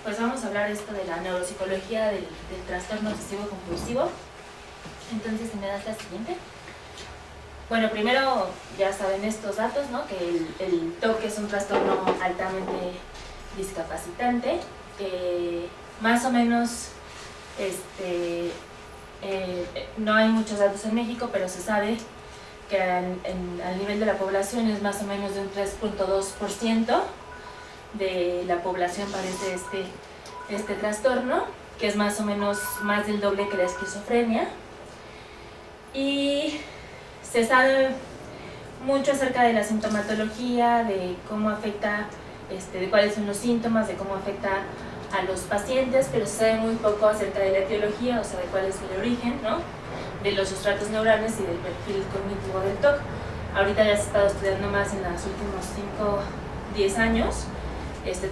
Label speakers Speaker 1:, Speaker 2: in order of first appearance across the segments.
Speaker 1: Pues vamos a hablar esto de la neuropsicología del trastorno obsesivo compulsivo. Entonces, si me das la siguiente. Bueno, primero ya saben estos datos, ¿no? Que el TOC es un trastorno altamente discapacitante. Más o menos, no hay muchos datos en México, pero se sabe que al nivel de la población es más o menos de un 3.2% de la población padece este trastorno, que es más o menos más del doble que la esquizofrenia. Y se sabe mucho acerca de la sintomatología, de cómo afecta, de cuáles son los síntomas, de cómo afecta a los pacientes, pero se sabe muy poco acerca de la etiología, o sea, de cuál es el origen, ¿no? De los sustratos neurales y del perfil cognitivo del TOC. Ahorita ya se ha estado estudiando más en los últimos 5-10 años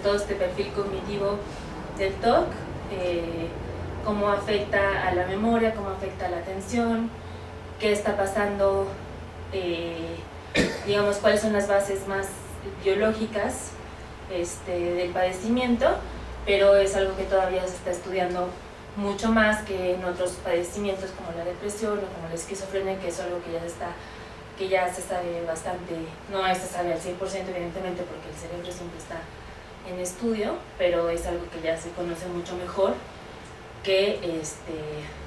Speaker 1: todo este perfil cognitivo del TOC, cómo afecta a la memoria, cómo afecta a la atención, qué está pasando, digamos, cuáles son las bases más biológicas del padecimiento, pero es algo que todavía se está estudiando mucho más que en otros padecimientos como la depresión o como la esquizofrenia, que es algo que ya se sabe bastante. No se sabe al 100% evidentemente porque el cerebro siempre está en estudio, pero es algo que ya se conoce mucho mejor que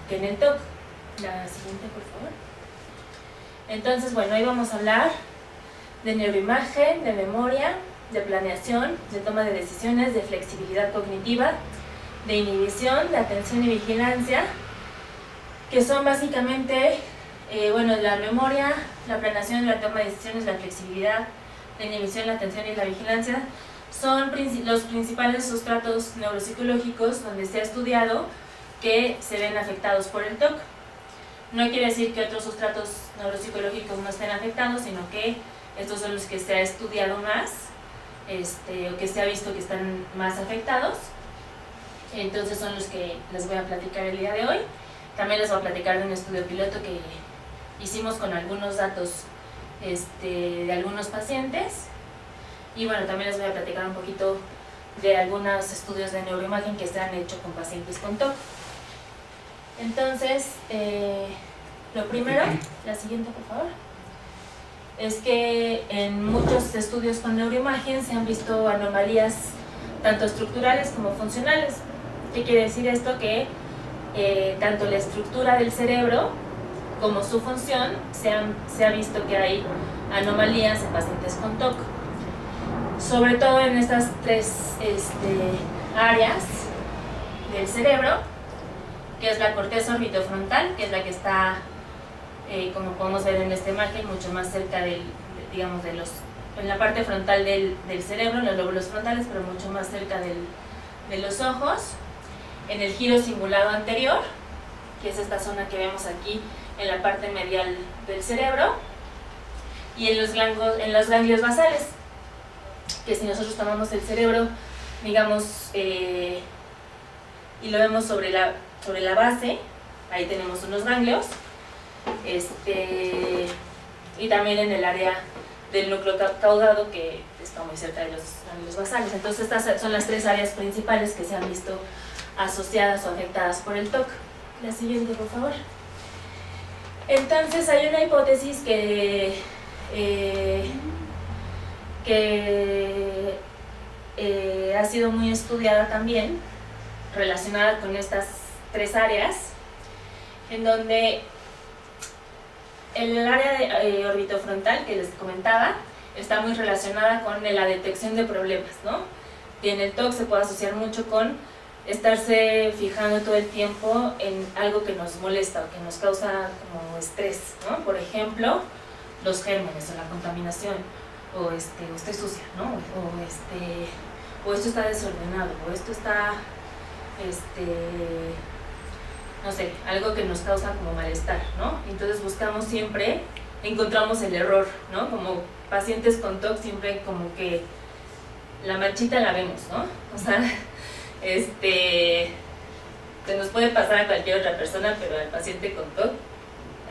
Speaker 1: en el TOC. La siguiente, por favor. Entonces, bueno, hoy vamos a hablar de neuroimagen, de memoria, de planeación, de toma de decisiones, de flexibilidad cognitiva, de inhibición, de atención y vigilancia, que son básicamente, la memoria, la planeación, la toma de decisiones, la flexibilidad, la inhibición, la atención y la vigilancia, son los principales sustratos neuropsicológicos donde se ha estudiado que se ven afectados por el TOC. No quiere decir que otros sustratos neuropsicológicos no estén afectados, sino que estos son los que se ha estudiado más, o que se ha visto que están más afectados. Entonces son los que les voy a platicar el día de hoy. También les voy a platicar de un estudio piloto que hicimos con algunos datos de algunos pacientes. Y bueno, también les voy a platicar un poquito de algunos estudios de neuroimagen que se han hecho con pacientes con TOC. Entonces, lo primero, la siguiente por favor, es que en muchos estudios con neuroimagen se han visto anomalías tanto estructurales como funcionales. ¿Qué quiere decir esto? Que tanto la estructura del cerebro como su función se ha visto que hay anomalías en pacientes con TOC. Sobre todo en estas tres áreas del cerebro, que es la corteza orbitofrontal, que es la que está, como podemos ver en esta imagen, mucho más cerca en la parte frontal del cerebro, en los lóbulos frontales, pero mucho más cerca de los ojos, en el giro cingulado anterior, que es esta zona que vemos aquí en la parte medial del cerebro, y en los ganglios basales, que si nosotros tomamos el cerebro, digamos, y lo vemos sobre la base, ahí tenemos unos ganglios, y también en el área del núcleo caudado, que está muy cerca de los ganglios basales. Entonces estas son las tres áreas principales que se han visto asociadas o afectadas por el TOC. La siguiente, por favor. Entonces hay una hipótesis que ha sido muy estudiada también, relacionada con estas tres áreas, en donde el área orbitofrontal que les comentaba está muy relacionada con la detección de problemas, ¿no? Y en el TOC se puede asociar mucho con estarse fijando todo el tiempo en algo que nos molesta o que nos causa como estrés, ¿no? Por ejemplo, los gérmenes o la contaminación, o estoy sucia, ¿no? O esto está desordenado, o esto está, no sé, algo que nos causa como malestar, ¿no? Entonces buscamos siempre, encontramos el error, ¿no? Como pacientes con TOC siempre como que la manchita la vemos, ¿no? O sea, se nos puede pasar a cualquier otra persona, pero al paciente con TOC,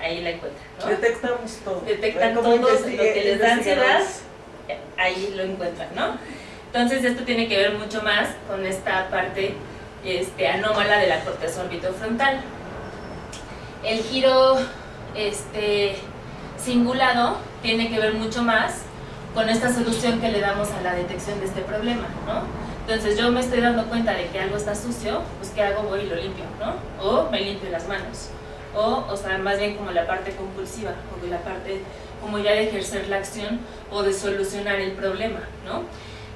Speaker 1: ahí la encuentra, ¿no?
Speaker 2: Detectamos todo.
Speaker 1: Detectan todo lo que les da ansiedad, ahí lo encuentran, ¿no? Entonces esto tiene que ver mucho más con esta parte anómala de la corteza orbitofrontal. El giro cingulado tiene que ver mucho más con esta solución que le damos a la detección de este problema, ¿no? Entonces yo me estoy dando cuenta de que algo está sucio, pues ¿qué hago? Voy y lo limpio, ¿no? O me limpio las manos. O sea, más bien como la parte compulsiva, o la parte como ya de ejercer la acción o de solucionar el problema, ¿no?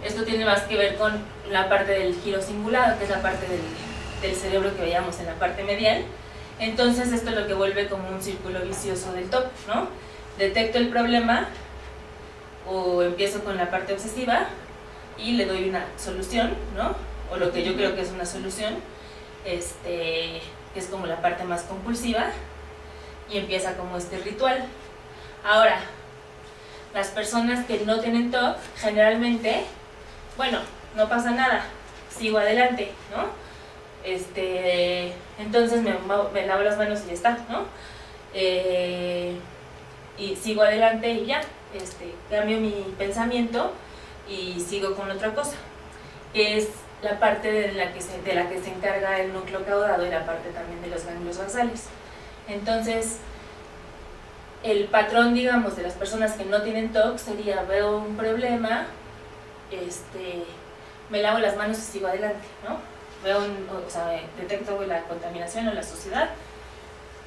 Speaker 1: Esto tiene más que ver con la parte del giro cingulado, que es la parte del cerebro que veíamos en la parte medial. Entonces esto es lo que vuelve como un círculo vicioso del TOC, ¿no? Detecto el problema o empiezo con la parte obsesiva y le doy una solución, ¿no? O lo que yo creo que es una solución, que es como la parte más compulsiva, y empieza como este ritual. Ahora, las personas que no tienen TOC, generalmente, bueno, no pasa nada, sigo adelante, ¿no? Entonces me lavo las manos y ya está, ¿no? Y sigo adelante y ya, cambio mi pensamiento y sigo con otra cosa, que es la parte de la que se encarga el núcleo caudado y la parte también de los ganglios basales. Entonces, el patrón, digamos, de las personas que no tienen TOC sería: veo un problema, me lavo las manos y sigo adelante, ¿no? O sea, detecto la contaminación o la suciedad,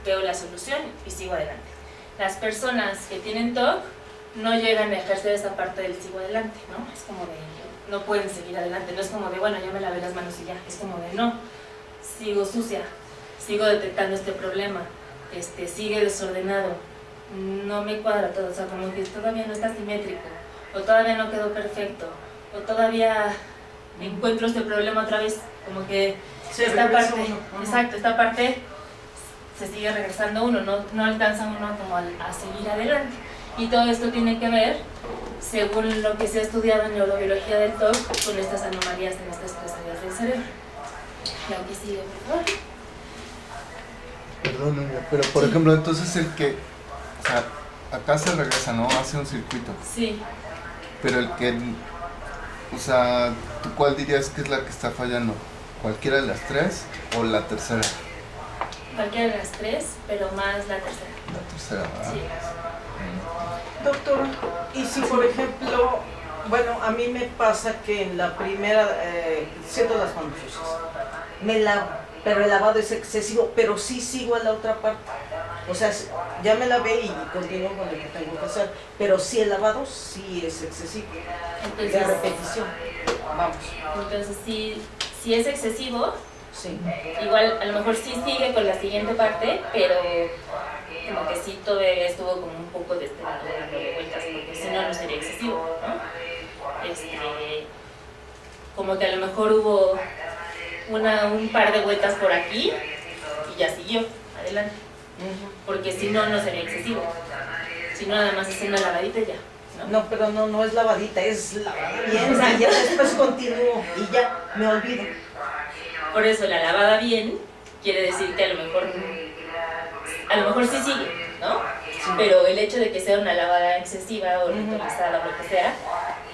Speaker 1: veo la solución y sigo adelante. Las personas que tienen TOC no llegan a ejercer esa parte del sigo adelante, ¿no? Es como de, no pueden seguir adelante, no es como de, bueno, ya me lavé las manos y ya, es como de, no, sigo sucia, sigo detectando este problema, sigue desordenado, no me cuadra todo, o sea, como que todavía no está simétrico, o todavía no quedó perfecto, o todavía encuentro este problema otra vez, como que esta parte, exacto, esta parte se sigue regresando uno, no alcanza uno como a seguir adelante. Y todo esto tiene que ver, según lo que se ha estudiado en neurobiología del TOC, con estas anomalías en estas tres áreas del cerebro. La que sigue, por favor.
Speaker 2: Perdón, pero por ejemplo, entonces el que, o sea, acá se regresa, ¿no? Hace un circuito.
Speaker 1: Sí.
Speaker 2: Pero el que, o sea, ¿tú cuál dirías que es la que está fallando? ¿Cualquiera de las tres o la tercera?
Speaker 1: Cualquiera de las tres, pero más la tercera.
Speaker 2: La tercera, ¿verdad?
Speaker 1: Sí.
Speaker 3: Doctor, y si por ejemplo, bueno, a mí me pasa que en la primera siento las manos sucias, me lavo, pero el lavado es excesivo, pero sí sigo a la otra parte. O sea, ya me lavé y continúo con lo que tengo que hacer, pero sí el lavado sí es excesivo.
Speaker 1: Entonces,
Speaker 3: la repetición, vamos.
Speaker 1: Entonces, si es excesivo,
Speaker 3: Sí.
Speaker 1: igual a lo mejor sí sigue con la siguiente parte, pero como que sí todavía estuvo como un poco de dándole vueltas, porque si no, no sería excesivo, ¿no? Como que a lo mejor hubo un par de vueltas por aquí y ya siguió adelante, porque si no, no sería excesivo. Si no, nada más es una lavadita y ya, ¿no?
Speaker 3: No, pero no es lavadita, es lavada bien, y ya después continúo y ya me olvido.
Speaker 1: Por eso la lavada bien quiere decir que a lo mejor sí sigue, ¿no? Sí. Pero el hecho de que sea una lavada excesiva o ritualizada o lo que sea,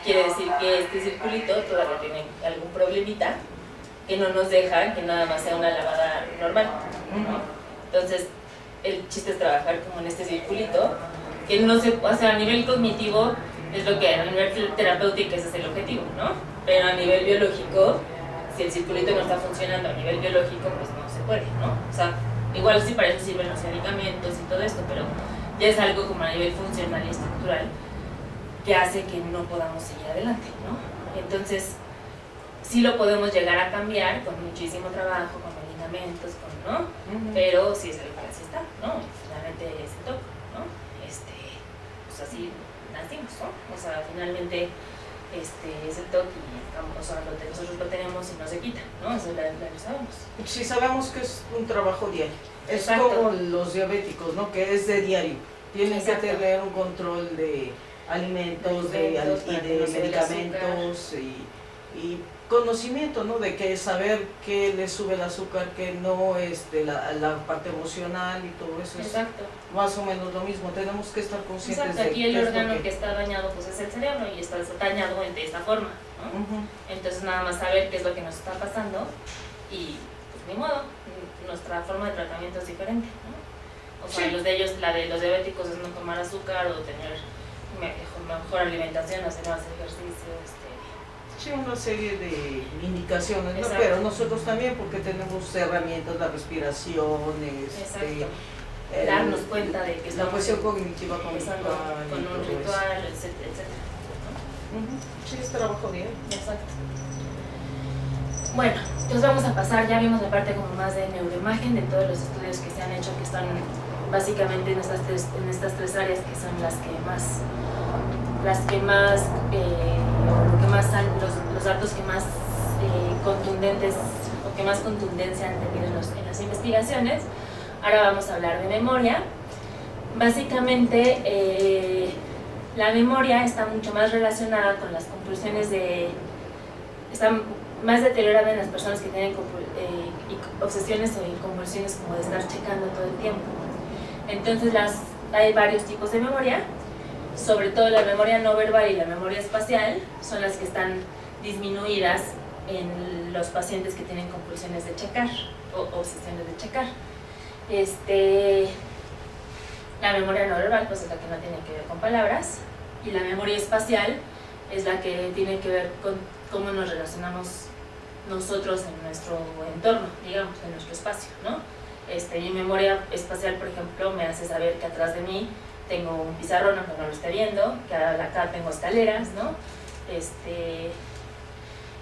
Speaker 1: quiere decir que este circulito todavía tiene algún problemita que no nos deja que nada más sea una lavada normal, ¿no? Entonces, el chiste es trabajar como en este circulito, que no se, o sea, a nivel cognitivo es lo que a nivel terapéutico ese es el objetivo, ¿no? Pero a nivel biológico, si el circulito no está funcionando a nivel biológico, pues no se puede, ¿no? O sea, igual sí para eso sirven los medicamentos y todo esto, pero ya es algo como a nivel funcional y estructural que hace que no podamos seguir adelante, ¿no? Entonces, sí lo podemos llegar a cambiar con muchísimo trabajo, con medicamentos, ¿no? Pero sí es algo que así está, ¿no? Finalmente es el TOC, ¿no? Pues así nacimos, ¿no? O sea, finalmente es el TOC y o sea, nosotros lo tenemos y no se quita, ¿no? Eso lo sabemos.
Speaker 3: Sí, sabemos que es un trabajo diario. Es
Speaker 1: Exacto.
Speaker 3: como los diabéticos, ¿no? Que es de diario. Tienen que tener un control de alimentos y de medicamentos y y conocimiento, ¿no? De que saber qué le sube el azúcar, que no, la parte emocional y todo eso.
Speaker 1: Exacto.
Speaker 3: Es más o menos lo mismo, tenemos que estar conscientes.
Speaker 1: Exacto, aquí
Speaker 3: de
Speaker 1: el
Speaker 3: qué es lo
Speaker 1: órgano que está dañado pues es el cerebro y está dañado de esta forma, ¿no? Entonces nada más saber qué es lo que nos está pasando y pues ni modo, nuestra forma de tratamiento es diferente, ¿no? O sea,
Speaker 3: Sí.
Speaker 1: la de los diabéticos es no tomar azúcar o tener mejor alimentación, hacer más ejercicio,
Speaker 3: Sí, una serie de indicaciones, ¿no?
Speaker 1: Exacto.
Speaker 3: Pero nosotros también, porque tenemos herramientas, la respiración,
Speaker 1: exacto. Darnos cuenta de que
Speaker 3: la
Speaker 1: estamos
Speaker 3: cuestión cognitiva
Speaker 1: empezando
Speaker 3: conductual
Speaker 1: con
Speaker 3: y
Speaker 1: un
Speaker 3: todo eso.
Speaker 1: ritual, etcétera, etcétera.
Speaker 3: Sí, es trabajo bien.
Speaker 1: Exacto. Bueno, entonces vamos a pasar, ya vimos la parte como más de neuroimagen, de todos los estudios que se han hecho, que están básicamente en estas tres áreas que son las que más los datos que más contundentes o que más contundencia han tenido en las investigaciones. Ahora vamos a hablar de memoria. Básicamente la memoria está mucho más relacionada con las compulsiones está más deteriorada en las personas que tienen obsesiones o convulsiones como de estar checando todo el tiempo. Entonces hay varios tipos de memoria, sobre todo la memoria no verbal y la memoria espacial son las que están disminuidas en los pacientes que tienen compulsiones de checar o obsesiones de checar. La memoria no verbal pues es la que no tiene que ver con palabras y la memoria espacial es la que tiene que ver con cómo nos relacionamos nosotros en nuestro entorno, digamos, en nuestro espacio, ¿no? Mi memoria espacial, por ejemplo, me hace saber que atrás de mí tengo un pizarrón, aunque no lo esté viendo, que acá tengo escaleras, ¿no?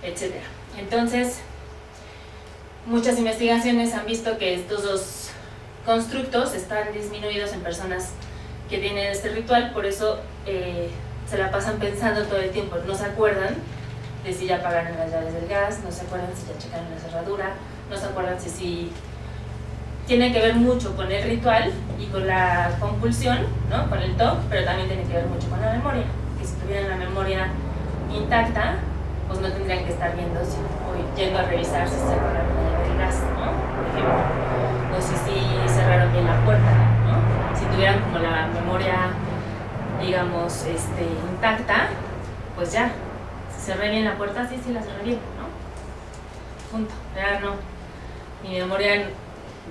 Speaker 1: Etcétera. Entonces, muchas investigaciones han visto que estos dos constructos están disminuidos en personas que tienen este ritual, por eso se la pasan pensando todo el tiempo, no se acuerdan de si ya apagaron las llaves del gas, no se acuerdan si ya checaron la cerradura, no se acuerdan si tiene que ver mucho con el ritual y con la compulsión, ¿no? Con el TOC, pero también tiene que ver mucho con la memoria, que si tuvieran la memoria intacta, pues no tendrían que estar viendo o yendo a revisar si se apagaron la llave del gas, ¿no? Por ejemplo, o si cerraron bien la puerta, ¿no? Si tuvieran como la memoria, digamos, intacta, pues ya, si cerré bien la puerta, sí la cerré bien, ¿no? Punto. Ya no, mi memoria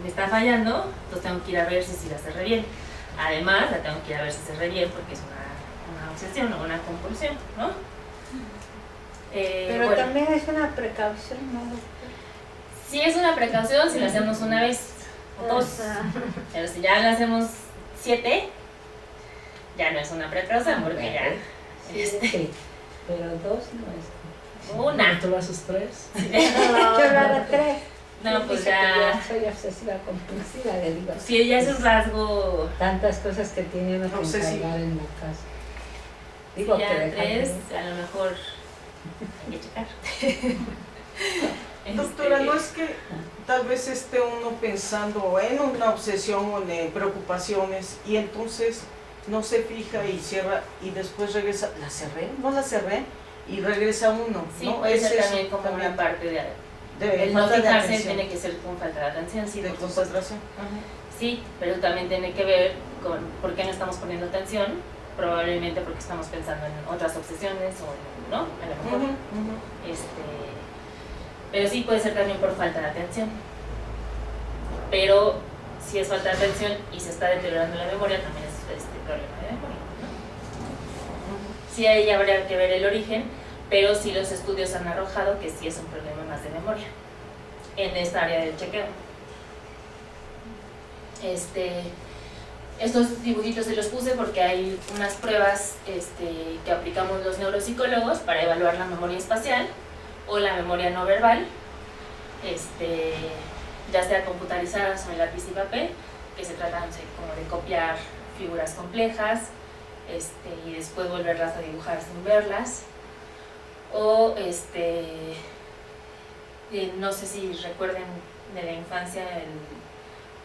Speaker 1: me está fallando, entonces tengo que ir a ver si la cerré bien. Además, la tengo que ir a ver si cerré bien porque es una obsesión o una compulsión, ¿no?
Speaker 4: Pero
Speaker 1: bueno,
Speaker 4: también es una precaución, ¿no?
Speaker 1: sí es una precaución si la hacemos una vez o dos, pero si ya la hacemos 7, ya no es una precaución porque ya...
Speaker 4: Sí, pero 2 no es.
Speaker 1: Una.
Speaker 5: ¿Tú lo haces 3?
Speaker 4: Yo lo hago 3.
Speaker 1: No, pues
Speaker 4: Dice que
Speaker 1: ya...
Speaker 4: yo soy obsesiva compulsiva, le digo.
Speaker 1: Sí, ya es un rasgo...
Speaker 4: Tantas cosas que tiene uno que
Speaker 3: Obsesivo.
Speaker 4: encargar en la casa. Digo
Speaker 1: ya
Speaker 4: que dejar
Speaker 1: 3,
Speaker 4: que-
Speaker 1: a lo mejor hay que checar.
Speaker 3: Doctora, ¿no es que tal vez esté uno pensando en una obsesión o en preocupaciones y entonces no se fija y cierra y después regresa, ¿la cerré? ¿No la cerré? Y regresa uno,
Speaker 1: Sí,
Speaker 3: ¿no?
Speaker 1: puede ser
Speaker 3: Es
Speaker 1: también como
Speaker 3: también
Speaker 1: una parte de...
Speaker 3: de
Speaker 1: El no
Speaker 3: falta de
Speaker 1: fijarse
Speaker 3: atención,
Speaker 1: tiene que ser con falta de atención, sí,
Speaker 3: de
Speaker 1: por supuesto.
Speaker 3: concentración.
Speaker 1: Sí, pero también tiene que ver con por qué no estamos poniendo atención, probablemente porque estamos pensando en otras obsesiones o no, a lo mejor. Pero sí puede ser también por falta de atención. Pero si es falta de atención y se está deteriorando la memoria, también es problema de memoria, ¿no? Sí, ahí habría que ver el origen, pero sí los estudios han arrojado que sí es un problema más de memoria en esta área del chequeo. Estos dibujitos se los puse porque hay unas pruebas que aplicamos los neuropsicólogos para evaluar la memoria espacial o la memoria no verbal, ya sea computarizadas o en lápiz y papel, que se trata, no sé, como de copiar figuras complejas y después volverlas a dibujar sin verlas, o no sé si recuerden de la infancia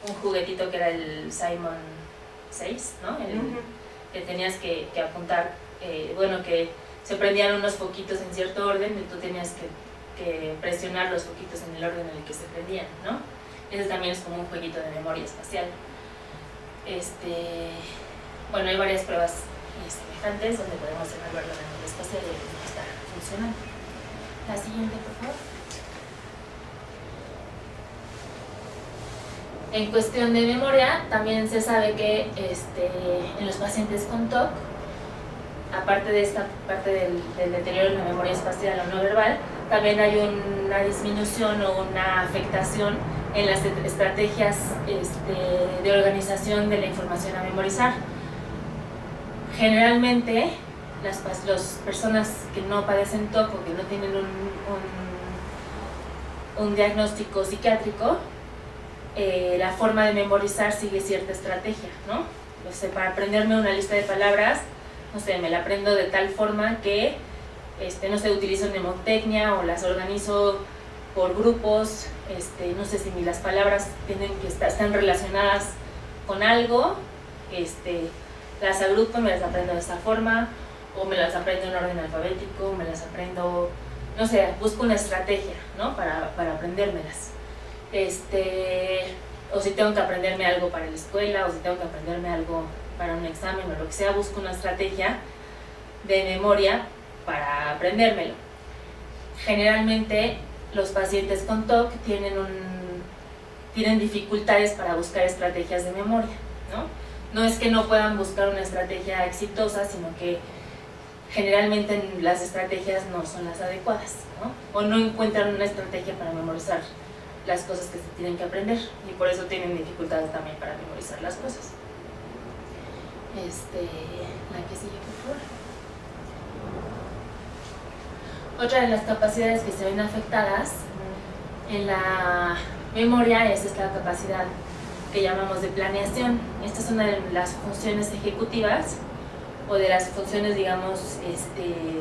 Speaker 1: un juguetito que era el Simon 6, ¿no? Que tenías que apuntar, que se prendían unos foquitos en cierto orden y tú tenías que presionar los foquitos en el orden en el que se prendían, ¿no? Ese también es como un jueguito de memoria espacial. Bueno, hay varias pruebas semejantes donde podemos evaluar la memoria espacial y cómo está funcionando. La siguiente, por favor. En cuestión de memoria, también se sabe que en los pacientes con TOC, aparte de esta parte del deterioro de la memoria espacial o no verbal, también hay una disminución o una afectación en las estrategias de organización de la información a memorizar. Generalmente, las personas que no padecen TOC o que no tienen un diagnóstico psiquiátrico, la forma de memorizar sigue cierta estrategia, ¿no? O sea, para aprenderme una lista de palabras, no sé, me la aprendo de tal forma que, no sé, utilizo mnemotecnia o las organizo por grupos, no sé si las palabras están relacionadas con algo, las agrupo, me las aprendo de esa forma, o me las aprendo en orden alfabético, me las aprendo, no sé, busco una estrategia, ¿no? Para aprendérmelas. O si tengo que aprenderme algo para la escuela, o si tengo que aprenderme algo para un examen o lo que sea, busco una estrategia de memoria para aprendérmelo. Generalmente los pacientes con TOC tienen dificultades para buscar estrategias de memoria, ¿no? No es que no puedan buscar una estrategia exitosa, sino que generalmente las estrategias no son las adecuadas, ¿no? O no encuentran una estrategia para memorizar las cosas que se tienen que aprender, y por eso tienen dificultades también para memorizar las cosas. La que sigue, por favor. Otra de las capacidades que se ven afectadas en la memoria es esta capacidad que llamamos de planeación. Esta es una de las funciones ejecutivas o de las funciones, digamos,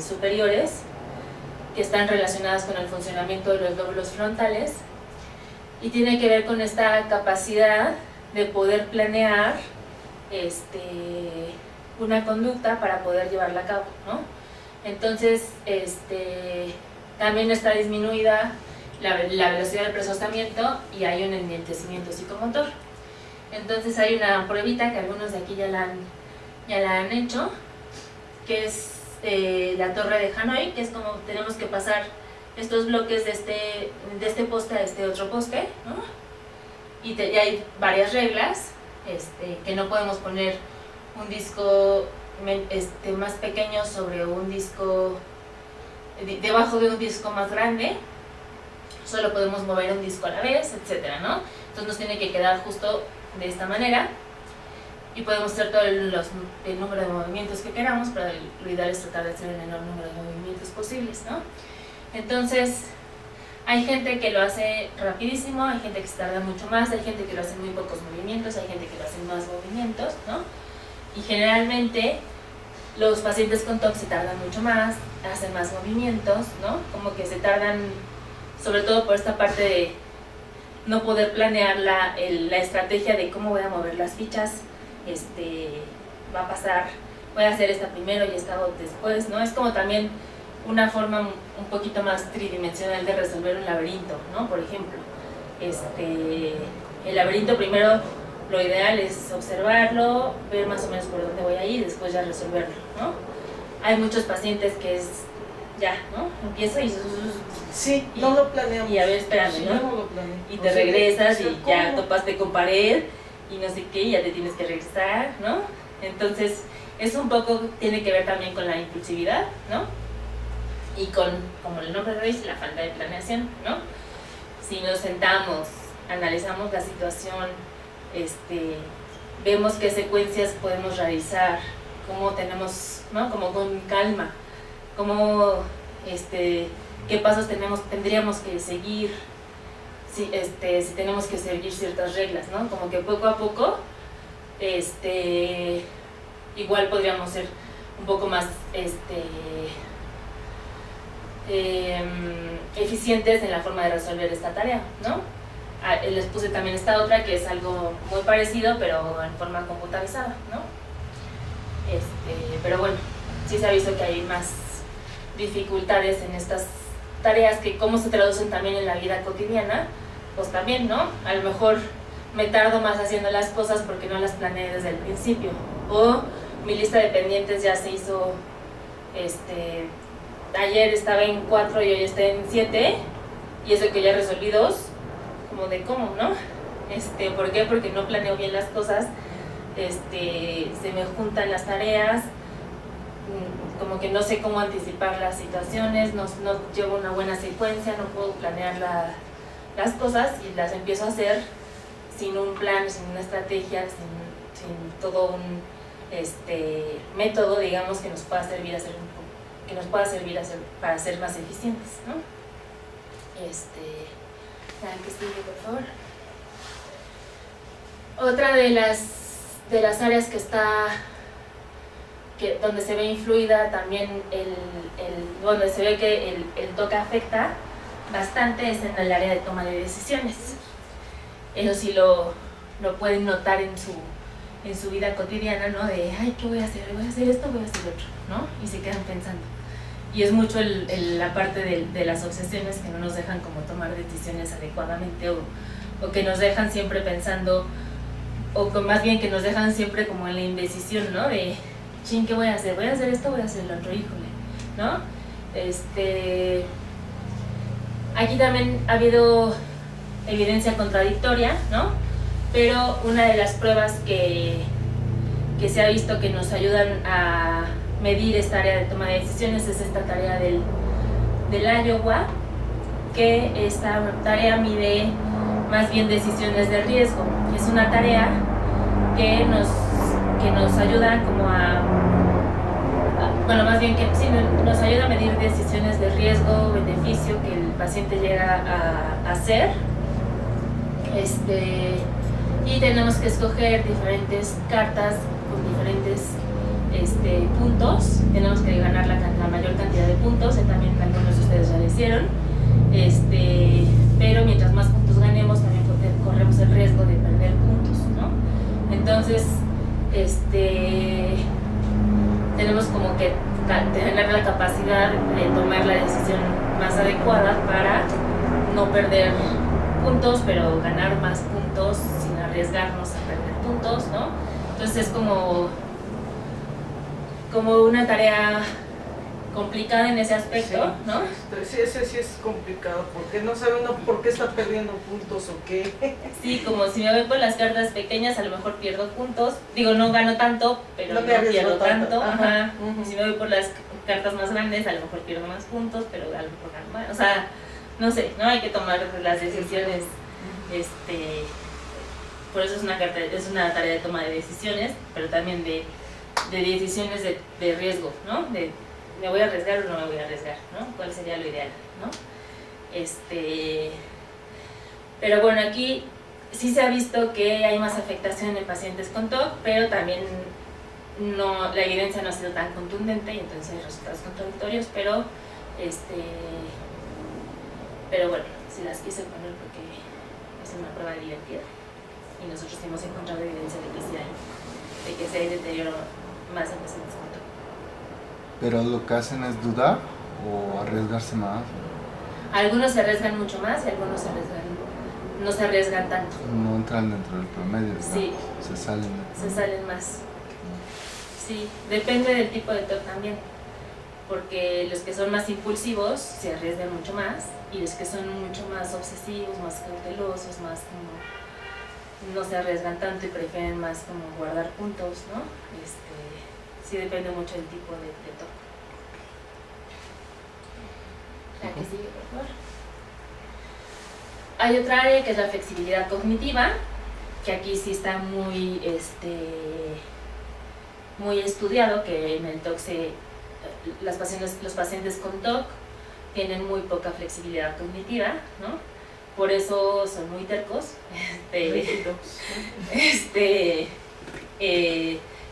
Speaker 1: superiores, que están relacionadas con el funcionamiento de los lóbulos frontales, y tiene que ver con esta capacidad de poder planear una conducta para poder llevarla a cabo, ¿no? Entonces, también está disminuida la velocidad del procesamiento y hay un enlentecimiento psicomotor. Entonces hay una pruebita que algunos de aquí ya la han hecho, que es la torre de Hanoi, que es como tenemos que pasar estos bloques de este poste a este otro poste, ¿no? Y hay varias reglas, que no podemos poner un disco más pequeño sobre un disco, debajo de un disco más grande, solo podemos mover un disco a la vez, etcétera, ¿no? Entonces nos tiene que quedar justo de esta manera, y podemos hacer todo el número de movimientos que queramos, pero lo ideal es tratar de hacer el menor número de movimientos posibles, ¿no? Entonces, hay gente que lo hace rapidísimo, hay gente que se tarda mucho más, hay gente que lo hace en muy pocos movimientos, hay gente que lo hace en más movimientos, ¿no? Y generalmente los pacientes con TOC se tardan mucho más, hacen más movimientos, ¿no? Como que se tardan, sobre todo por esta parte de no poder planear la estrategia de cómo voy a mover las fichas, va a pasar, voy a hacer esta primero y esta después, ¿no? Es como también una forma un poquito más tridimensional de resolver un laberinto, ¿no? Por ejemplo, el laberinto primero lo ideal es observarlo, ver más o menos por dónde voy a ir y después ya resolverlo, ¿no? Hay muchos pacientes que es ya, ¿no? Empiezo y...
Speaker 3: Sí, no lo planeamos.
Speaker 1: Y a ver, espérame,
Speaker 3: Sí,
Speaker 1: ¿no?
Speaker 3: no lo planeo.
Speaker 1: Y te regresas y
Speaker 3: ¿cómo?
Speaker 1: ya topaste con pared y no sé qué, y ya te tienes que regresar, ¿no? Entonces, eso un poco tiene que ver también con la impulsividad, ¿no? Y con, como el nombre lo dice, la falta de planeación, ¿no? Si nos sentamos, analizamos la situación, vemos qué secuencias podemos realizar, cómo tenemos, ¿no? Como con calma, cómo, qué pasos tendríamos que seguir, si tenemos que seguir ciertas reglas, ¿no? Como que poco a poco, igual podríamos ser un poco más, eficientes en la forma de resolver esta tarea, ¿no? Les puse también esta otra que es algo muy parecido, pero en forma computarizada, ¿no? Pero bueno, sí se ha visto que hay más dificultades en estas tareas que cómo se traducen también en la vida cotidiana, pues también, ¿no? A lo mejor me tardo más haciendo las cosas porque no las planeé desde el principio, o mi lista de pendientes ya se hizo, ayer estaba en 4 y hoy está en 7, y eso que ya resolví 2, como de cómo, ¿no? ¿Por qué? Porque no planeo bien las cosas, se me juntan las tareas, como que no sé cómo anticipar las situaciones, no llevo una buena secuencia, no puedo planear las cosas y las empiezo a hacer sin un plan, sin una estrategia, sin todo un método, digamos, que nos pueda servir para ser más eficientes, ¿no? Que sigue, por favor. Otra de las áreas donde se ve influida también donde se ve que el TOC afecta bastante es en el área de toma de decisiones. Eso sí lo pueden notar en su vida cotidiana, ¿no? De, ay, ¿qué voy a hacer? Voy a hacer esto, voy a hacer otro, ¿no? Y se quedan pensando. Y es mucho la parte de las obsesiones que no nos dejan como tomar decisiones adecuadamente o que nos dejan siempre pensando, o más bien que nos dejan siempre como en la indecisión, ¿no? De, chin, ¿qué voy a hacer? Voy a hacer esto, voy a hacer el otro, híjole, ¿no? Aquí también ha habido evidencia contradictoria, ¿no? Pero una de las pruebas que se ha visto que nos ayudan a medir esta área de toma de decisiones es esta tarea del Iowa, que esta tarea mide más bien decisiones de riesgo. Es una tarea que nos ayuda como más bien que sí, nos ayuda a medir decisiones de riesgo, beneficio que el paciente llega a hacer. Y tenemos que escoger diferentes cartas con diferentes puntos. Tenemos que ganar la mayor cantidad de puntos, también algunos de ustedes ya lo hicieron. Pero mientras más puntos ganemos, también corremos el riesgo de perder puntos, ¿no? Entonces, tenemos como que tener la capacidad de tomar la decisión más adecuada para no perder puntos, pero ganar más puntos sin arriesgarnos a perder puntos, ¿no? Entonces es como una tarea complicada en ese aspecto,
Speaker 3: sí,
Speaker 1: ¿no?
Speaker 3: Sí, ese sí es complicado, porque no sabe uno por qué está perdiendo puntos o qué.
Speaker 1: Sí, como si me voy por las cartas pequeñas, a lo mejor pierdo puntos. Digo, no gano tanto, pero no pierdo tanto. Ajá. Y si me voy por las cartas más grandes, a lo mejor pierdo más puntos, pero a lo mejor gano más. O sea, no sé, ¿no? Hay que tomar las decisiones. Por eso es una tarea de toma de decisiones, pero también de decisiones de riesgo, ¿no? De ¿me voy a arriesgar o no me voy a arriesgar? ¿No? ¿Cuál sería lo ideal? ¿No? Pero bueno, aquí sí se ha visto que hay más afectación en pacientes con TOC, pero también la evidencia no ha sido tan contundente y entonces hay resultados contradictorios, pero bueno, si las quise poner porque es una prueba divertida y nosotros hemos encontrado evidencia de que sí hay deterioro más en pacientes con TOC.
Speaker 2: Pero lo que hacen es dudar o arriesgarse más.
Speaker 1: Algunos se arriesgan mucho más y algunos no se arriesgan tanto.
Speaker 2: No entran dentro del promedio, ¿no?
Speaker 1: Sí.
Speaker 2: Se salen.
Speaker 1: Se salen más. Sí, depende del tipo de TOC también. Porque los que son más impulsivos se arriesgan mucho más y los que son mucho más obsesivos, más cautelosos, más como no se arriesgan tanto y prefieren más como guardar puntos, ¿no? Sí, depende mucho del tipo de TOC. La que sigue, por favor. Hay otra área que es la flexibilidad cognitiva, que aquí sí está muy estudiado, que en el TOC los pacientes con TOC tienen muy poca flexibilidad cognitiva, ¿no? Por eso son muy tercos.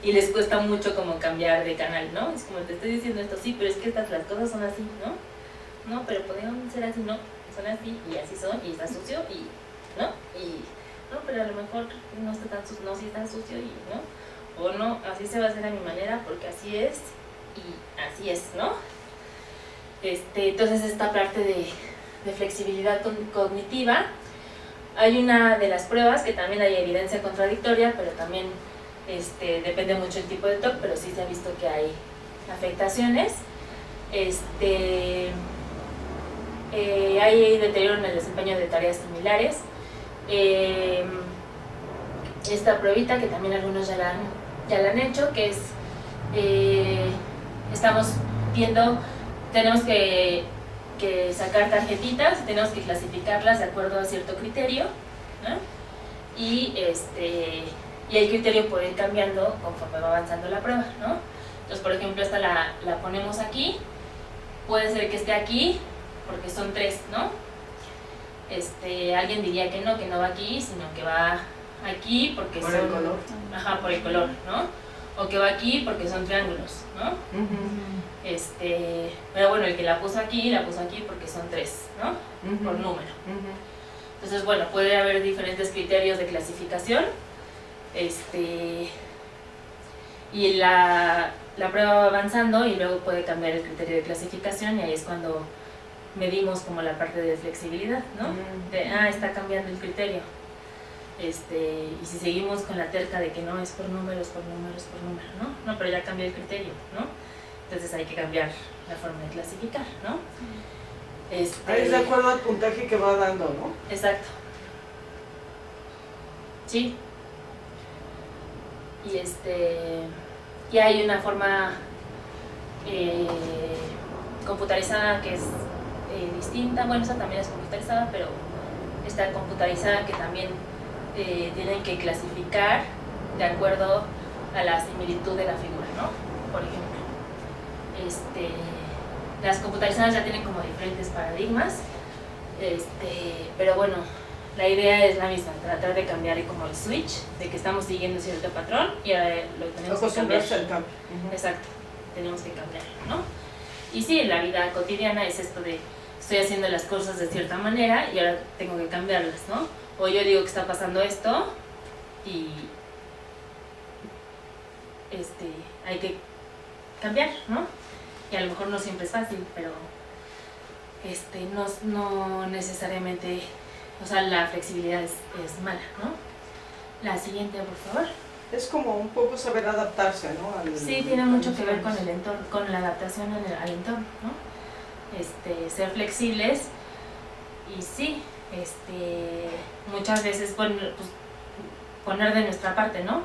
Speaker 1: Y les cuesta mucho como cambiar de canal, ¿no? Es como te estoy diciendo esto, sí, pero es que las cosas son así, ¿no? No, pero podrían ser así, no, son así y así son y está sucio y, ¿no? Y, no, pero a lo mejor no está tan sucio, no, sí está sucio y, ¿no? O no, así se va a hacer a mi manera porque así es y así es, ¿no? Entonces esta parte de flexibilidad cognitiva, hay una de las pruebas que también hay evidencia contradictoria, pero también depende mucho del tipo de TOC, pero sí se ha visto que hay afectaciones. Hay deterioro en el desempeño de tareas similares. Esta pruebita que también algunos ya la han hecho, que es estamos viendo, tenemos que sacar tarjetitas, tenemos que clasificarlas de acuerdo a cierto criterio, ¿no? Y el criterio puede ir cambiando conforme va avanzando la prueba, ¿no? Entonces, por ejemplo, esta la ponemos aquí, puede ser que esté aquí porque son 3, ¿no? Alguien diría que no va aquí, sino que va aquí porque
Speaker 3: Por
Speaker 1: son...
Speaker 3: el color.
Speaker 1: Ajá, por el color, ¿no? O que va aquí porque son triángulos, ¿no? Pero bueno, el que la puso aquí porque son 3, ¿no? Por número. Entonces, bueno, puede haber diferentes criterios de clasificación. Y la prueba va avanzando y luego puede cambiar el criterio de clasificación, y ahí es cuando medimos como la parte de flexibilidad, ¿no? Está cambiando el criterio. Y si seguimos con la terca de que no, es por número, ¿no? No, pero ya cambió el criterio, ¿no? Entonces hay que cambiar la forma de clasificar, ¿no?
Speaker 3: Ahí es de acuerdo al puntaje que va dando, ¿no?
Speaker 1: Exacto. Sí. Y hay una forma computarizada que es distinta. Bueno, esa también es computarizada, pero esta computarizada que también tienen que clasificar de acuerdo a la similitud de la figura, ¿no? Por ejemplo, las computarizadas ya tienen como diferentes paradigmas, pero bueno, la idea es la misma, tratar de cambiar como el switch, de que estamos siguiendo cierto patrón y ahora lo tenemos que cambiar.
Speaker 3: Al cambio.
Speaker 1: Exacto, tenemos que cambiar, ¿no? Y sí, en la vida cotidiana es esto de estoy haciendo las cosas de cierta manera y ahora tengo que cambiarlas, ¿no? O yo digo que está pasando esto y hay que cambiar, ¿no? Y a lo mejor no siempre es fácil, pero no necesariamente, o sea, la flexibilidad es mala, ¿no? La siguiente, por favor.
Speaker 3: Es como un poco saber adaptarse, ¿no?
Speaker 1: Sí, tiene mucho que ver con el entorno, con la adaptación al entorno, ¿no? Ser flexibles y sí, muchas veces poner de nuestra parte, ¿no?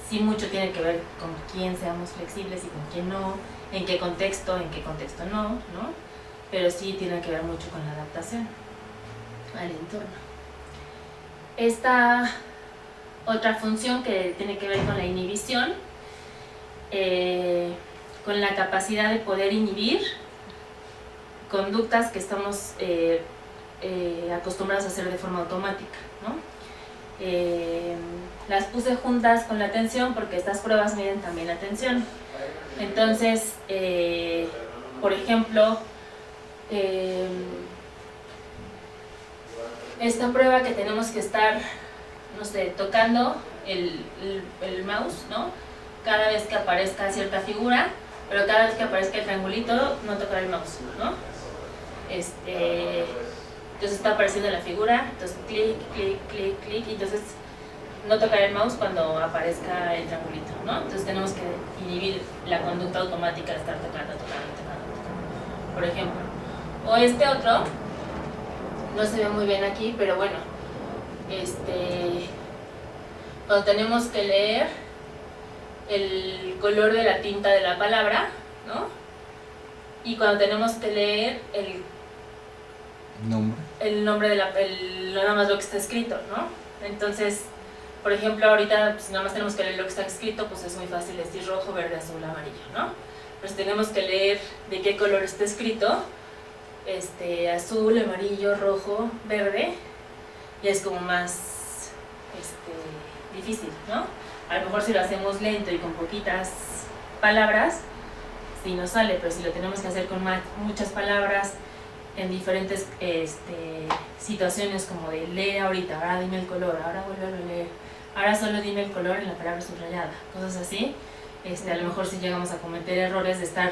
Speaker 1: Sí, mucho tiene que ver con quién seamos flexibles y con quién no, en qué contexto no, ¿no? Pero sí tiene que ver mucho con la adaptación al entorno. Esta otra función que tiene que ver con la inhibición, con la capacidad de poder inhibir conductas que estamos acostumbrados a hacer de forma automática, ¿no? Las puse juntas con la atención porque estas pruebas miden también la atención. Entonces, por ejemplo, esta prueba que tenemos que estar, no sé, tocando el mouse, ¿no? Cada vez que aparezca cierta figura, pero cada vez que aparezca el triangulito, no tocar el mouse, ¿no? Entonces está apareciendo la figura, entonces clic, clic, clic, clic, y entonces no tocar el mouse cuando aparezca el triangulito, ¿no? Entonces tenemos que inhibir la conducta automática de estar tocando, por ejemplo. O este otro, no se ve muy bien aquí, pero bueno, cuando tenemos que leer el color de la tinta de la palabra, ¿no? Y cuando tenemos que leer el nombre de nada más lo que está escrito, ¿no? Entonces, por ejemplo, ahorita pues nada más tenemos que leer lo que está escrito, pues es muy fácil decir rojo, verde, azul, amarillo, ¿no? Pero si tenemos que leer de qué color está escrito, azul, amarillo, rojo, verde, ya es como más difícil, ¿no? A lo mejor si lo hacemos lento y con poquitas palabras, sí nos sale, pero si lo tenemos que hacer con muchas palabras, en diferentes situaciones como de lee ahorita, ahora dime el color, ahora vuelve a leer, ahora solo dime el color en la palabra subrayada, cosas así, a lo mejor sí llegamos a cometer errores de estar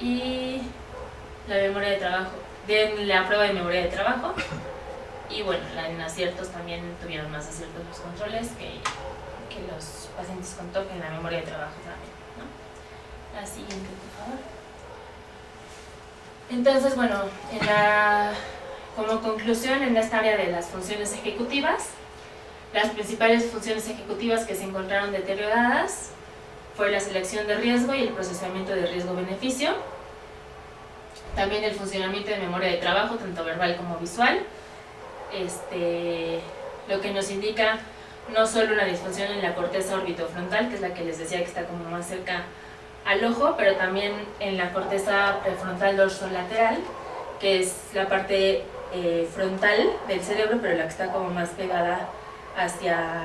Speaker 1: y la memoria de trabajo, de la prueba de memoria de trabajo. Y bueno, en aciertos también tuvieron más aciertos los controles que los pacientes con TOC en la memoria de trabajo también, ¿no? La siguiente, por favor. Entonces, bueno, como conclusión en esta área de las funciones ejecutivas, las principales funciones ejecutivas que se encontraron deterioradas fue la selección de riesgo y el procesamiento de riesgo-beneficio, también el funcionamiento de memoria de trabajo, tanto verbal como visual, lo que nos indica no solo una disfunción en la corteza orbitofrontal, que es la que les decía que está como más cerca al ojo, pero también en la corteza prefrontal dorsolateral, que es la parte frontal del cerebro, pero la que está como más pegada hacia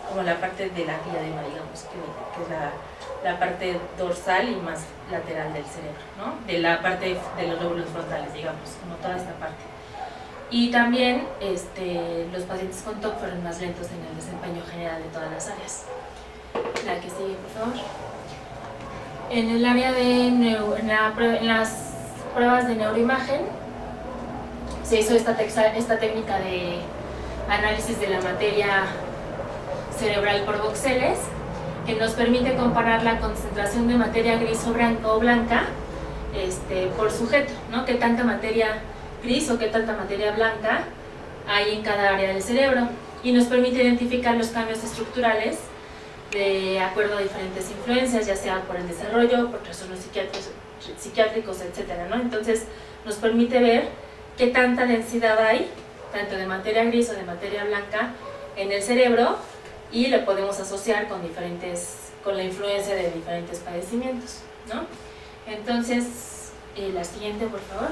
Speaker 1: como la parte de la diadema, digamos, que es la parte dorsal y más lateral del cerebro, ¿no? De la parte de los lóbulos frontales, digamos, como toda esta parte. Y también los pacientes con TOC fueron más lentos en el desempeño general de todas las áreas. La que sigue, por favor. En el área de en las pruebas de neuroimagen se hizo esta técnica de análisis de la materia cerebral por voxeles, que nos permite comparar la concentración de materia gris o blanca por sujeto, ¿no? Qué tanta materia gris o qué tanta materia blanca hay en cada área del cerebro, y nos permite identificar los cambios estructurales de acuerdo a diferentes influencias, ya sea por el desarrollo, por trastornos psiquiátricos, etcétera, ¿no? Entonces nos permite ver qué tanta densidad hay, tanto de materia gris o de materia blanca, en el cerebro, y lo podemos asociar con la influencia de diferentes padecimientos, ¿no? Entonces, la siguiente, por favor.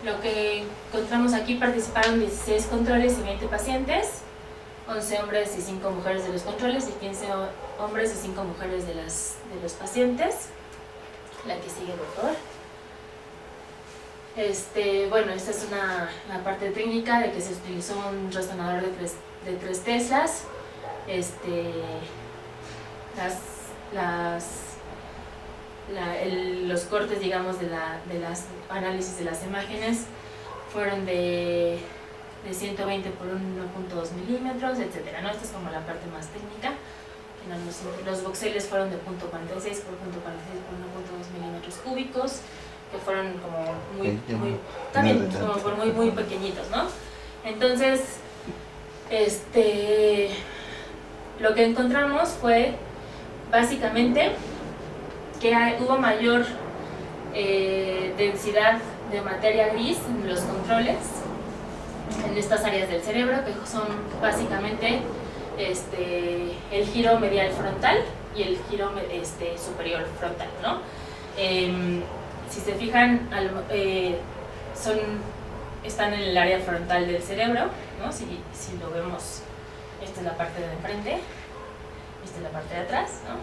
Speaker 1: Lo que encontramos aquí: participaron 16 controles y 20 pacientes, 11 hombres y 5 mujeres de los controles y 15 hombres y 5 mujeres de los pacientes. La que sigue, por favor. Bueno, esta es la parte técnica de que se utilizó un resonador de 3 teslas. Los cortes, digamos, de las análisis de las imágenes fueron de 120 por 1.2 milímetros, etcétera, ¿no? Esta es como la parte más técnica. Los voxeles fueron de 0.46 por 0.46 por 1.2 milímetros cúbicos, que fueron como muy pequeñitos, ¿no? Entonces, lo que encontramos fue básicamente que hubo mayor densidad de materia gris en los controles, en estas áreas del cerebro, que son básicamente el giro medial frontal y el giro superior frontal, ¿no? Si se fijan, están en el área frontal del cerebro, ¿no? Si lo vemos, esta es la parte de enfrente, esta es la parte de atrás, ¿no?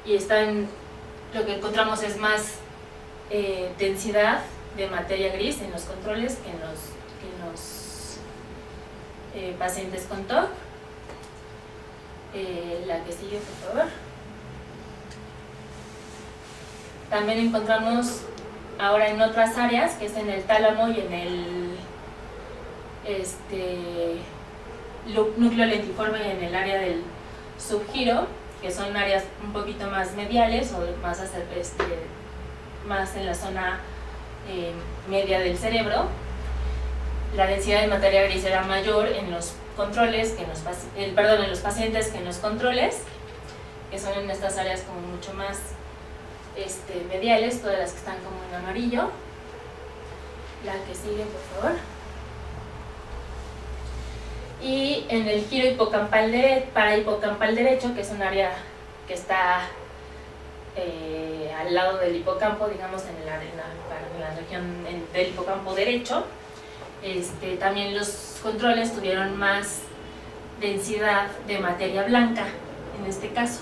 Speaker 1: Y lo que encontramos es más densidad de materia gris en los controles que en los pacientes con TOC. La que sigue, por favor. También encontramos ahora en otras áreas, que es en el tálamo y en el núcleo lentiforme, en el área del subgiro, que son áreas un poquito más mediales o más en la zona media del cerebro. La densidad de materia gris era mayor en los controles en los pacientes que en los controles, que son en estas áreas como mucho más mediales, todas las que están como en amarillo. La que sigue, por favor. Y en el giro hipocampal derecho, que es un área que está al lado del hipocampo, digamos, en la región del hipocampo derecho, también los controles tuvieron más densidad de materia blanca, en este caso.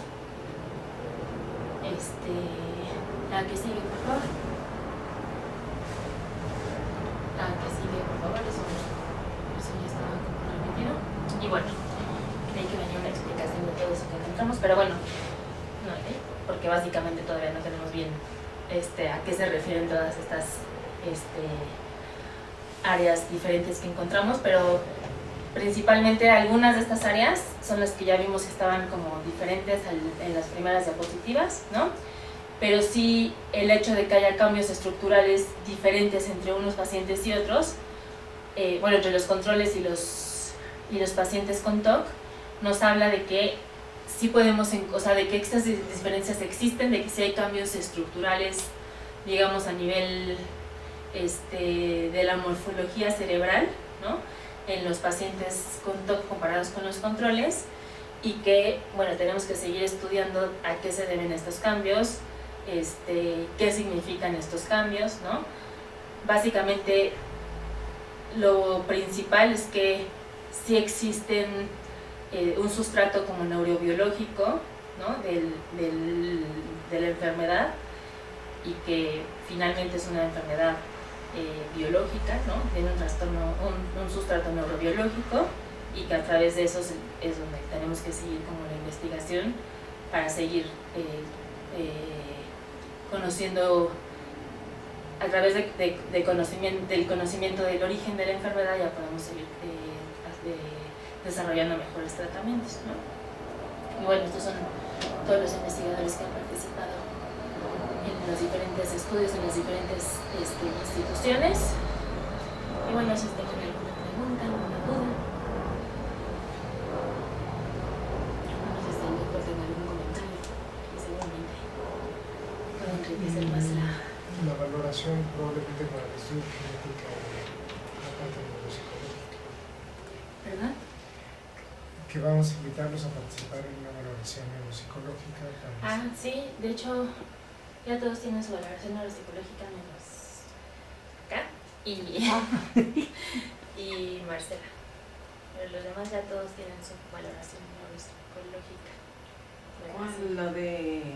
Speaker 1: La que sigue, por favor. La que sigue, por favor. Eso ya estaba comprometido. Y bueno, creí que venía una explicación de todo eso que encontramos, pero bueno, no, porque básicamente todavía no tenemos bien a qué se refieren todas estas áreas diferentes que encontramos, pero principalmente algunas de estas áreas son las que ya vimos que estaban como diferentes en las primeras diapositivas, ¿no? Pero sí el hecho de que haya cambios estructurales diferentes entre unos pacientes y otros, bueno, entre los controles y los pacientes con TOC, nos habla de que sí podemos, o sea, de que estas diferencias existen, de que sí hay cambios estructurales, digamos, a nivel de la morfología cerebral, ¿no? En los pacientes con TOC comparados con los controles, y que, bueno, tenemos que seguir estudiando a qué se deben estos cambios, qué significan estos cambios, ¿no? Básicamente, lo principal es que sí existen un sustrato como neurobiológico, ¿no? de la enfermedad, y que finalmente es una enfermedad biológica, ¿no? Tiene un trastorno, un sustrato neurobiológico, y que a través de eso es donde tenemos que seguir como la investigación para seguir conociendo, a través del conocimiento del origen de la enfermedad, ya podemos seguir desarrollando mejores tratamientos, ¿no? Y bueno, estos son todos los investigadores que han participado en los diferentes estudios, en las diferentes instituciones. Y bueno, si tengan alguna pregunta, alguna duda, no sé si el doctor tenga algún comentario, que seguramente puede enriquecer más
Speaker 5: la valoración probablemente para el estudio genético la parte neuropsicológica.
Speaker 1: ¿verdad?
Speaker 5: Que vamos a invitarlos a participar en una valoración neuropsicológica.
Speaker 1: Ah, sí, de hecho, ya todos tienen su valoración neuropsicológica menos acá y Marcela. Pero los demás ya todos tienen su valoración neuropsicológica.
Speaker 3: ¿Cuál? La de...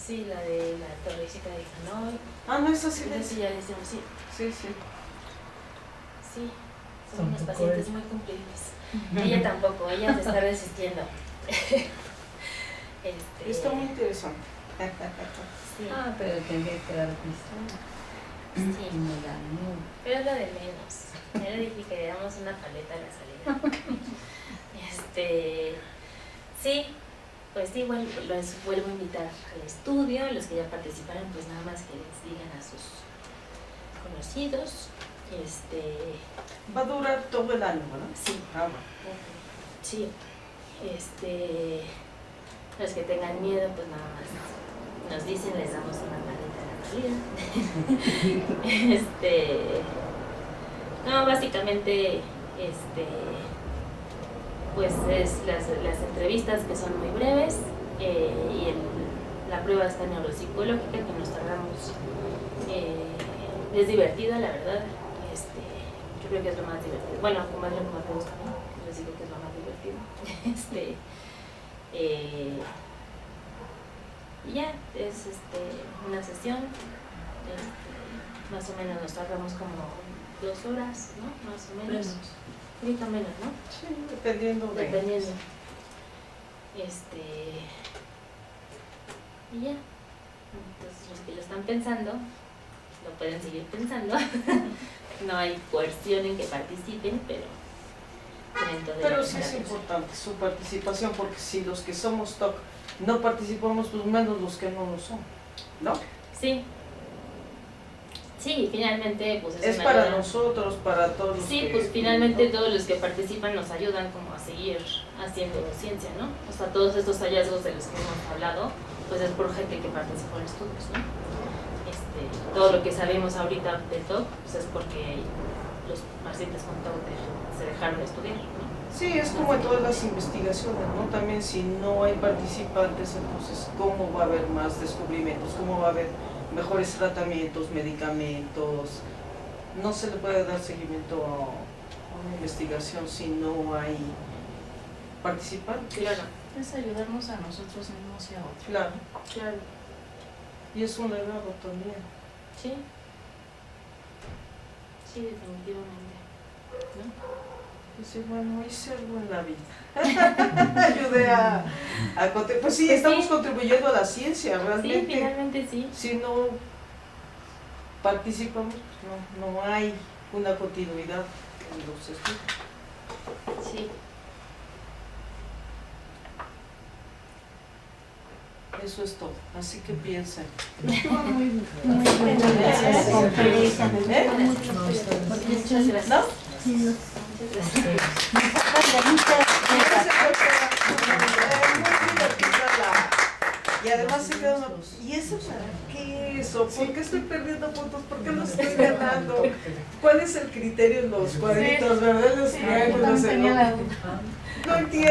Speaker 1: Sí, la de la torrecita de Hanoi.
Speaker 3: Ah, no, esa sí.
Speaker 1: Esa sí ya decimos, sí.
Speaker 3: Sí, sí.
Speaker 1: Sí, son unos pacientes muy cumplidos. Ella tampoco, ella se está resistiendo.
Speaker 3: Está muy interesante.
Speaker 1: Sí.
Speaker 4: Ah, pero tendría que dar visto.
Speaker 1: Sí.
Speaker 4: Y me ganó.
Speaker 1: Pero es lo de menos. Ya le dije que le damos una paleta a la salida. Sí, pues sí, bueno, los vuelvo a invitar al estudio. Los que ya participaron, pues nada más que les digan a sus conocidos.
Speaker 3: Va a durar todo el año, ¿verdad?
Speaker 1: Sí.
Speaker 3: Ah, bueno.
Speaker 1: Sí. Los que tengan miedo, pues nada más nos dicen, les damos una paleta a la salida. No, básicamente, pues es las entrevistas, que son muy breves, y la prueba está neuropsicológica, que nos tardamos, es divertida, la verdad. Yo creo que es lo más divertido. Bueno, como es lo que más me gusta, ¿no? Les digo que es lo más divertido. Y ya, es una sesión, más o menos nos tardamos como 2 horas, ¿no? Más o menos. Un poquito menos, ¿no?
Speaker 3: Sí, dependiendo de...
Speaker 1: Dependiendo. Y ya. Entonces, los que lo están pensando, lo pueden seguir pensando. No hay coerción en que participen, pero dentro de
Speaker 3: Pero
Speaker 1: la
Speaker 3: sí es
Speaker 1: primera
Speaker 3: importante su participación, porque si los que somos TOC no participamos, pues menos los que no lo son, ¿no?
Speaker 1: Sí. Sí, finalmente, pues
Speaker 3: Es
Speaker 1: una
Speaker 3: para
Speaker 1: ayuda.
Speaker 3: nosotros, para todos los
Speaker 1: Sí,
Speaker 3: que...
Speaker 1: pues finalmente todos los que participan nos ayudan como a seguir haciendo ciencia, ¿no? O sea, todos estos hallazgos de los que hemos hablado, pues es por gente que participó en estudios, ¿no? Todo lo que sabemos ahorita de TOC, pues es porque los pacientes con TOC se dejaron de estudiar, ¿no?
Speaker 3: Sí, es como en todas las investigaciones, ¿no? También si no hay participantes, entonces ¿cómo va a haber más descubrimientos? ¿Cómo va a haber mejores tratamientos, medicamentos? No se le puede dar seguimiento a una investigación si no hay participantes.
Speaker 1: Claro,
Speaker 6: Es ayudarnos a nosotros mismos y a otros.
Speaker 3: Claro,
Speaker 1: claro.
Speaker 3: y es un legado también.
Speaker 1: Sí. Sí, definitivamente. ¿No?
Speaker 3: Decir, bueno, hice algo en la vida. Ayudé a pues sí, estamos contribuyendo a la ciencia,
Speaker 1: Sí,
Speaker 3: realmente.
Speaker 1: finalmente sí.
Speaker 3: Si no participamos, pues no hay una continuidad en los estudios.
Speaker 1: Sí.
Speaker 3: Eso es todo. Así que piensen.
Speaker 4: Estuvo muy buena la conferencia, me gustó mucho.
Speaker 1: Muchas gracias.
Speaker 3: ¿No?
Speaker 4: Sí, nos
Speaker 1: Muchas gracias.
Speaker 4: saca de muchas
Speaker 3: Gracias, doctora. Muy divertida y además se queda uno, ¿y eso para qué eso? ¿Por qué estoy perdiendo puntos? ¿Por qué los estoy ganando? ¿Cuál es el criterio en los cuadritos, verdad? En los triángulos,
Speaker 6: Tenía la duda.
Speaker 3: no entiendo.